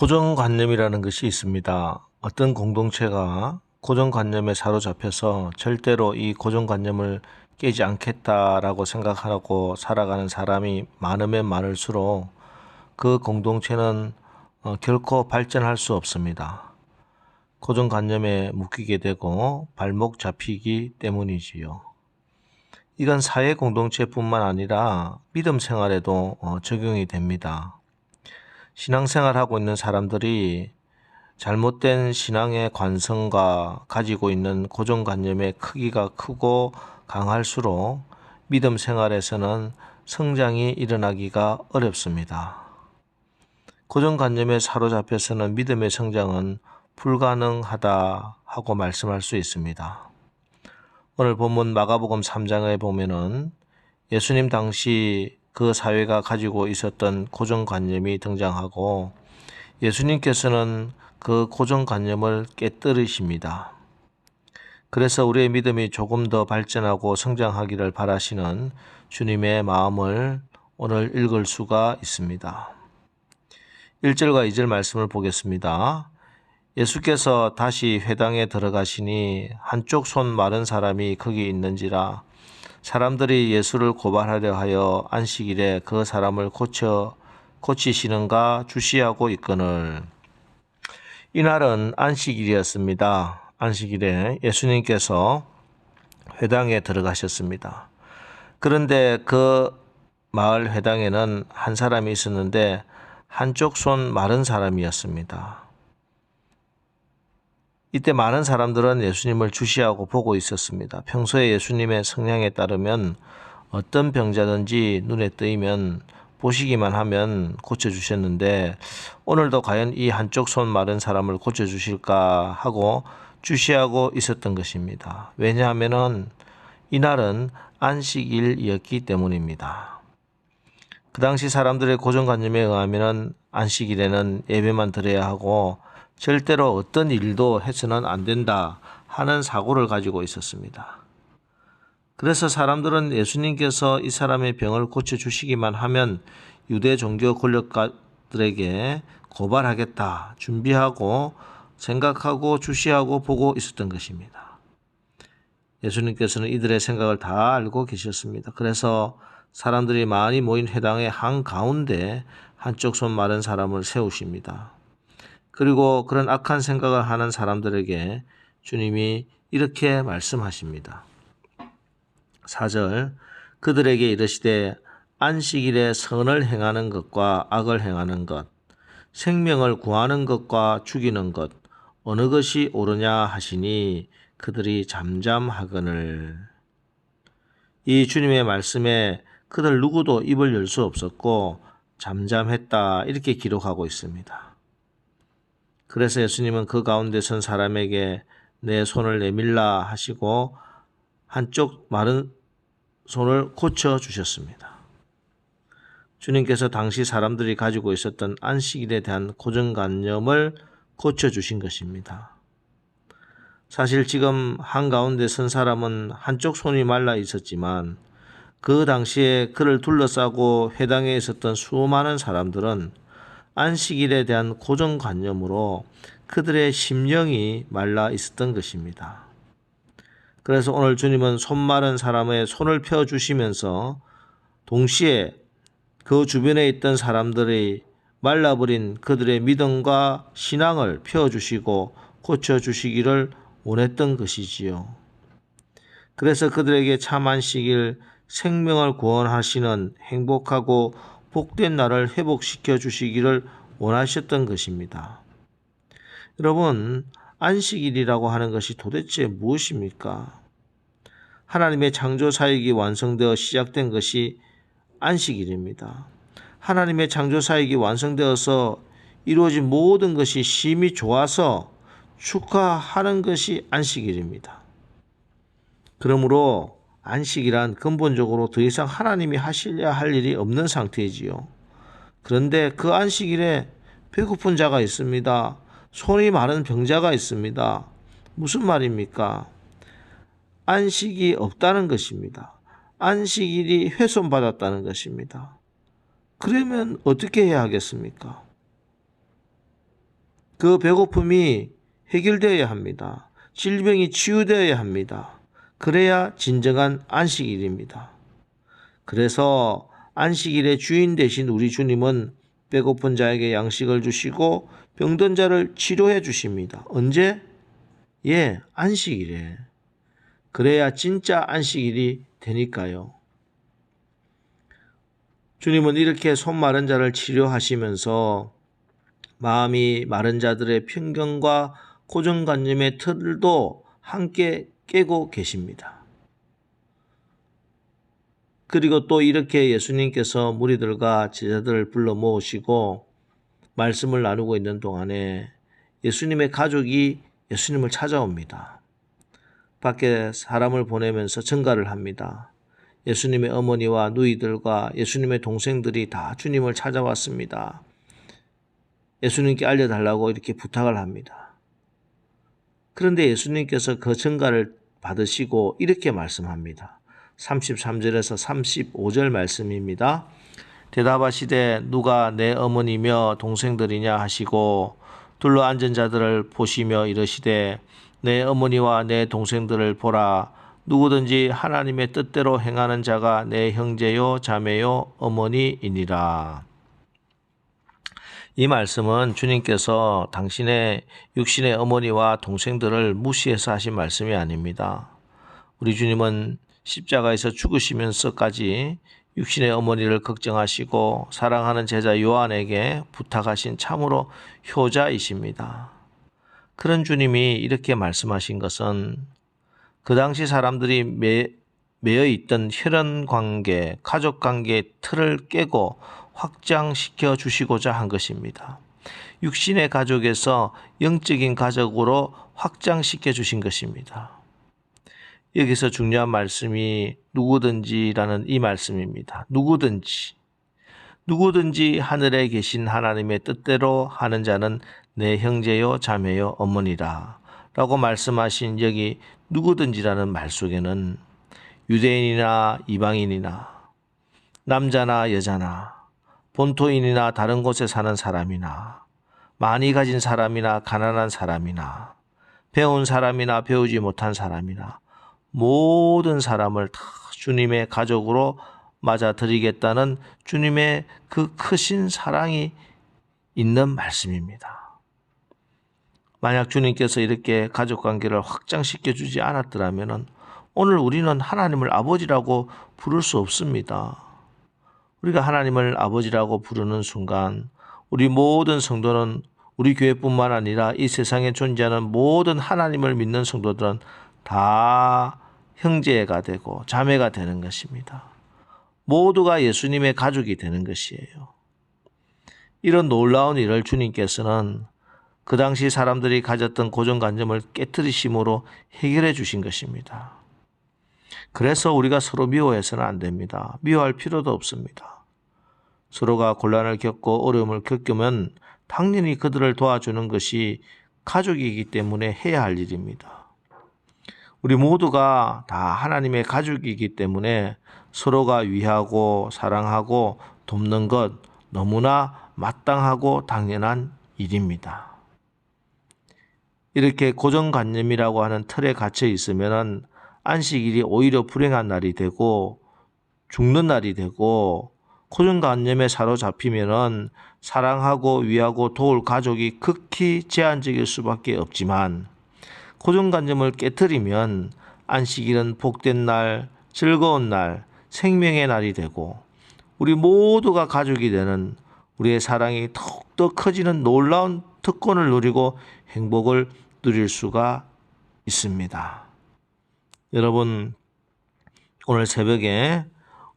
고정관념이라는 것이 있습니다. 어떤 공동체가 고정관념에 사로잡혀서 절대로 이 고정관념을 깨지 않겠다라고 생각하고 살아가는 사람이 많으면 많을수록 그 공동체는 결코 발전할 수 없습니다. 고정관념에 묶이게 되고 발목 잡히기 때문이지요. 이건 사회 공동체뿐만 아니라 믿음 생활에도 적용이 됩니다. 신앙생활하고 있는 사람들이 잘못된 신앙의 관성과 가지고 있는 고정관념의 크기가 크고 강할수록 믿음 생활에서는 성장이 일어나기가 어렵습니다. 고정관념에 사로잡혀서는 믿음의 성장은 불가능하다 하고 말씀할 수 있습니다. 오늘 본문 마가복음 3장에 보면은 예수님 당시 그 사회가 가지고 있었던 고정관념이 등장하고 예수님께서는 그 고정관념을 깨뜨리십니다. 그래서 우리의 믿음이 조금 더 발전하고 성장하기를 바라시는 주님의 마음을 오늘 읽을 수가 있습니다. 1절과 2절 말씀을 보겠습니다. 예수께서 다시 회당에 들어가시니 한쪽 손 마른 사람이 거기 있는지라 사람들이 예수를 고발하려 하여 안식일에 그 사람을 고치시는가 주시하고 있거늘. 이날은 안식일이었습니다. 안식일에 예수님께서 회당에 들어가셨습니다. 그런데 그 마을 회당에는 한 사람이 있었는데 한쪽 손 마른 사람이었습니다. 이때 많은 사람들은 예수님을 주시하고 보고 있었습니다. 평소에 예수님의 성향에 따르면 어떤 병자든지 눈에 뜨이면 보시기만 하면 고쳐주셨는데 오늘도 과연 이 한쪽 손 마른 사람을 고쳐주실까 하고 주시하고 있었던 것입니다. 왜냐하면 이날은 안식일이었기 때문입니다. 그 당시 사람들의 고정관념에 의하면 안식일에는 예배만 드려야 하고 절대로 어떤 일도 해서는 안 된다 하는 사고를 가지고 있었습니다. 그래서 사람들은 예수님께서 이 사람의 병을 고쳐주시기만 하면 유대 종교 권력가들에게 고발하겠다 준비하고 생각하고 주시하고 보고 있었던 것입니다. 예수님께서는 이들의 생각을 다 알고 계셨습니다. 그래서 사람들이 많이 모인 회당의 한가운데 한쪽 손 마른 사람을 세우십니다. 그리고 그런 악한 생각을 하는 사람들에게 주님이 이렇게 말씀하십니다. 4절 그들에게 이르시되 안식일에 선을 행하는 것과 악을 행하는 것, 생명을 구하는 것과 죽이는 것, 어느 것이 옳으냐 하시니 그들이 잠잠하거늘. 이 주님의 말씀에 그들 누구도 입을 열 수 없었고 잠잠했다 이렇게 기록하고 있습니다. 그래서 예수님은 그 가운데 선 사람에게 내 손을 내밀라 하시고 한쪽 마른 손을 고쳐주셨습니다. 주님께서 당시 사람들이 가지고 있었던 안식일에 대한 고정관념을 고쳐주신 것입니다. 사실 지금 한가운데 선 사람은 한쪽 손이 말라 있었지만 그 당시에 그를 둘러싸고 회당에 있었던 수많은 사람들은 안식일에 대한 고정관념으로 그들의 심령이 말라 있었던 것입니다. 그래서 오늘 주님은 손 마른 사람의 손을 펴주시면서 동시에 그 주변에 있던 사람들이 말라버린 그들의 믿음과 신앙을 펴주시고 고쳐주시기를 원했던 것이지요. 그래서 그들에게 참 안식일 생명을 구원하시는 행복하고 복된 날을 회복시켜 주시기를 원하셨던 것입니다. 여러분, 안식일이라고 하는 것이 도대체 무엇입니까? 하나님의 창조 사역이 완성되어 시작된 것이 안식일입니다. 하나님의 창조 사역이 완성되어서 이루어진 모든 것이 심히 좋아서 축하하는 것이 안식일입니다. 그러므로 안식이란 근본적으로 더 이상 하나님이 하셔야 할 일이 없는 상태이지요. 그런데 그 안식일에 배고픈 자가 있습니다. 손이 마른 병자가 있습니다. 무슨 말입니까? 안식이 없다는 것입니다. 안식일이 훼손받았다는 것입니다. 그러면 어떻게 해야 하겠습니까? 그 배고픔이 해결되어야 합니다. 질병이 치유되어야 합니다. 그래야 진정한 안식일입니다. 그래서 안식일의 주인 되신 우리 주님은 배고픈 자에게 양식을 주시고 병든 자를 치료해 주십니다. 언제? 안식일에. 그래야 진짜 안식일이 되니까요. 주님은 이렇게 손 마른 자를 치료하시면서 마음이 마른 자들의 편견과 고정관념의 틀도 함께 깨고 계십니다. 그리고 또 이렇게 예수님께서 무리들과 제자들을 불러 모으시고 말씀을 나누고 있는 동안에 예수님의 가족이 예수님을 찾아옵니다. 밖에 사람을 보내면서 전가를 합니다. 예수님의 어머니와 누이들과 예수님의 동생들이 다 주님을 찾아왔습니다. 예수님께 알려달라고 이렇게 부탁을 합니다. 그런데 예수님께서 그 전가를 받으시고 이렇게 말씀합니다. 33절에서 35절 말씀입니다. 대답하시되 누가 내 어머니며 동생들이냐 하시고 둘러앉은 자들을 보시며 이르시되 내 어머니와 내 동생들을 보라. 누구든지 하나님의 뜻대로 행하는 자가 내 형제요 자매요 어머니이니라. 이 말씀은 주님께서 당신의 육신의 어머니와 동생들을 무시해서 하신 말씀이 아닙니다. 우리 주님은 십자가에서 죽으시면서까지 육신의 어머니를 걱정하시고 사랑하는 제자 요한에게 부탁하신 참으로 효자이십니다. 그런 주님이 이렇게 말씀하신 것은 그 당시 사람들이 매여 있던 혈연관계, 가족관계의 틀을 깨고 확장시켜 주시고자 한 것입니다. 육신의 가족에서 영적인 가족으로 확장시켜 주신 것입니다. 여기서 중요한 말씀이 누구든지라는 이 말씀입니다. 누구든지 하늘에 계신 하나님의 뜻대로 하는 자는 내 형제요 자매요 어머니라 라고 말씀하신 여기 누구든지라는 말 속에는 유대인이나 이방인이나 남자나 여자나 본토인이나 다른 곳에 사는 사람이나 많이 가진 사람이나 가난한 사람이나 배운 사람이나 배우지 못한 사람이나 모든 사람을 다 주님의 가족으로 맞아들이겠다는 주님의 그 크신 사랑이 있는 말씀입니다. 만약 주님께서 이렇게 가족관계를 확장시켜 주지 않았더라면 오늘 우리는 하나님을 아버지라고 부를 수 없습니다. 우리가 하나님을 아버지라고 부르는 순간 우리 모든 성도는 우리 교회뿐만 아니라 이 세상에 존재하는 모든 하나님을 믿는 성도들은 다 형제가 되고 자매가 되는 것입니다. 모두가 예수님의 가족이 되는 것이에요. 이런 놀라운 일을 주님께서는 그 당시 사람들이 가졌던 고정관념을 깨트리심으로 해결해 주신 것입니다. 그래서 우리가 서로 미워해서는 안 됩니다. 미워할 필요도 없습니다. 서로가 곤란을 겪고 어려움을 겪으면 당연히 그들을 도와주는 것이 가족이기 때문에 해야 할 일입니다. 우리 모두가 다 하나님의 가족이기 때문에 서로가 위하고 사랑하고 돕는 것 너무나 마땅하고 당연한 일입니다. 이렇게 고정관념이라고 하는 틀에 갇혀 있으면 안식일이 오히려 불행한 날이 되고 죽는 날이 되고 고정관념에 사로잡히면 사랑하고 위하고 도울 가족이 극히 제한적일 수밖에 없지만 고정관념을 깨트리면 안식일은 복된 날, 즐거운 날, 생명의 날이 되고 우리 모두가 가족이 되는 우리의 사랑이 더욱더 커지는 놀라운 특권을 누리고 행복을 누릴 수가 있습니다. 여러분, 오늘 새벽에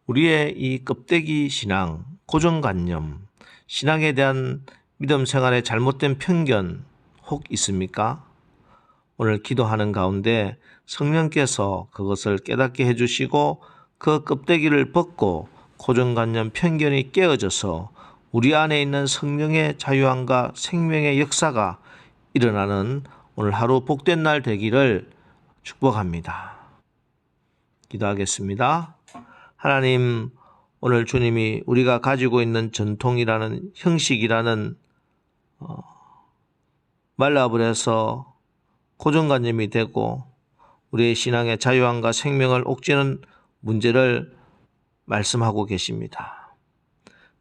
우리의 이 껍데기 신앙, 고정관념, 신앙에 대한 믿음 생활에 잘못된 편견 혹 있습니까? 오늘 기도하는 가운데 성령께서 그것을 깨닫게 해주시고 그 껍데기를 벗고 고정관념 편견이 깨어져서 우리 안에 있는 성령의 자유함과 생명의 역사가 일어나는 오늘 하루 복된 날 되기를 축복합니다. 기도하겠습니다. 하나님, 오늘 주님이 우리가 가지고 있는 전통이라는 형식이라는 말라버려서 고정관념이 되고 우리의 신앙의 자유함과 생명을 옥죄는 문제를 말씀하고 계십니다.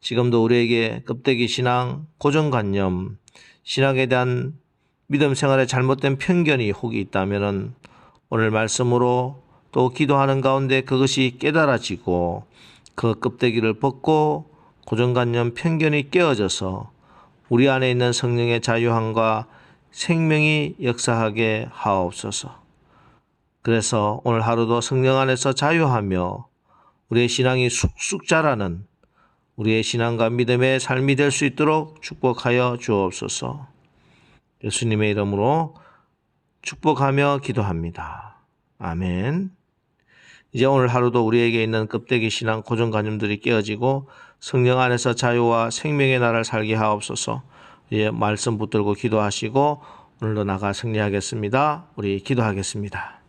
지금도 우리에게 껍데기 신앙, 고정관념, 신앙에 대한 믿음 생활에 잘못된 편견이 혹이 있다면 오늘 말씀으로 또 기도하는 가운데 그것이 깨달아지고 그 껍데기를 벗고 고정관념 편견이 깨어져서 우리 안에 있는 성령의 자유함과 생명이 역사하게 하옵소서. 그래서 오늘 하루도 성령 안에서 자유하며 우리의 신앙이 쑥쑥 자라는 우리의 신앙과 믿음의 삶이 될 수 있도록 축복하여 주옵소서. 예수님의 이름으로 축복하며 기도합니다. 아멘. 이제 오늘 하루도 우리에게 있는 껍데기 신앙 고정관념들이 깨어지고 성령 안에서 자유와 생명의 나라를 살게 하옵소서. 이제 말씀 붙들고 기도하시고 오늘도 나가 승리하겠습니다. 우리 기도하겠습니다.